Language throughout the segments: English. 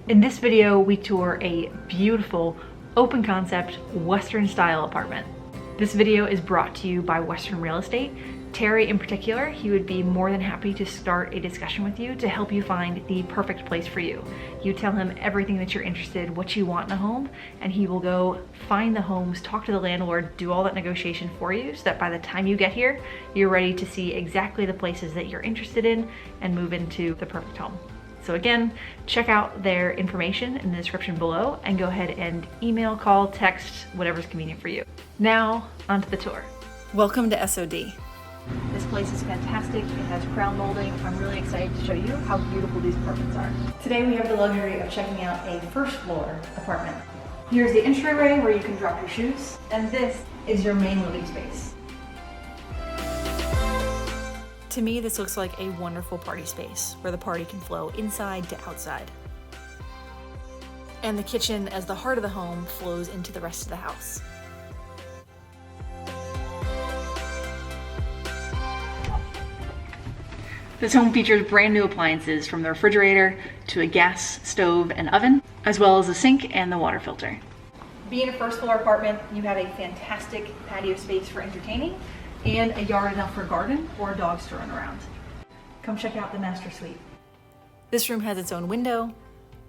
In this video, we tour a beautiful, open concept, Western style apartment. This video is brought to you by Western Real Estate. Terry in particular, he would be more than happy to start a discussion with you to help you find the perfect place for you. You tell him everything that you're interested, what you want in a home, and he will go find the homes, talk to the landlord, do all that negotiation for you so that by the time you get here, you're ready to see exactly the places that you're interested in and move into the perfect home. So again, check out their information in the description below and go ahead and email, call, text, whatever's convenient for you. Now, onto the tour. Welcome to SOD. This place is fantastic. It has crown molding. I'm really excited to show you how beautiful these apartments are. Today we have the luxury of checking out a first floor apartment. Here's the entryway where you can drop your shoes, and this is your main living space. To me, this looks like a wonderful party space where the party can flow inside to outside. And the kitchen, as the heart of the home, flows into the rest of the house. This home features brand new appliances from the refrigerator to a gas stove and oven, as well as a sink and the water filter. Being a first floor apartment, you have a fantastic patio space for entertaining and a yard enough for a garden or dogs to run around. Come check out the master suite. This room has its own window,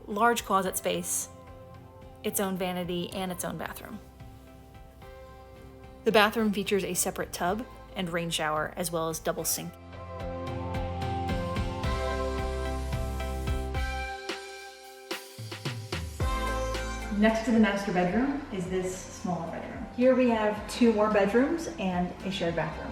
large closet space, its own vanity, and its own bathroom. The bathroom features a separate tub and rain shower, as well as double sink. Next to the master bedroom is this smaller bedroom. Here we have 2 more bedrooms and a shared bathroom.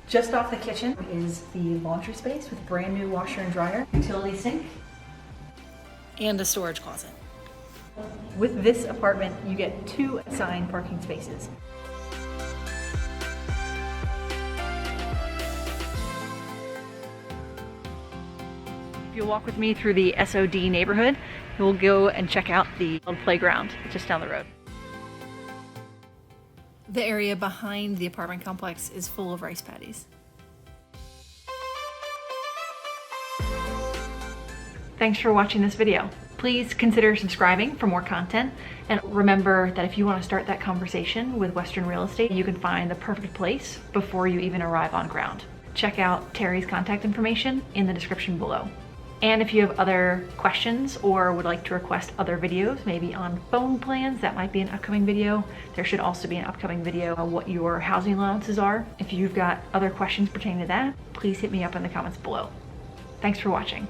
Just off the kitchen is the laundry space with a brand new washer and dryer, utility sink, and a storage closet. With this apartment, you get 2 assigned parking spaces. If you'll walk with me through the SOD neighborhood, we'll go and check out the playground just down the road. The area behind the apartment complex is full of rice paddies. Thanks for watching this video. Please consider subscribing for more content, and remember that if you want to start that conversation with Western Real Estate, you can find the perfect place before you even arrive on ground. Check out Terry's contact information in the description below. And if you have other questions or would like to request other videos, maybe on phone plans, that might be an upcoming video. There should also be an upcoming video on what your housing allowances are. If you've got other questions pertaining to that, please hit me up in the comments below. Thanks for watching.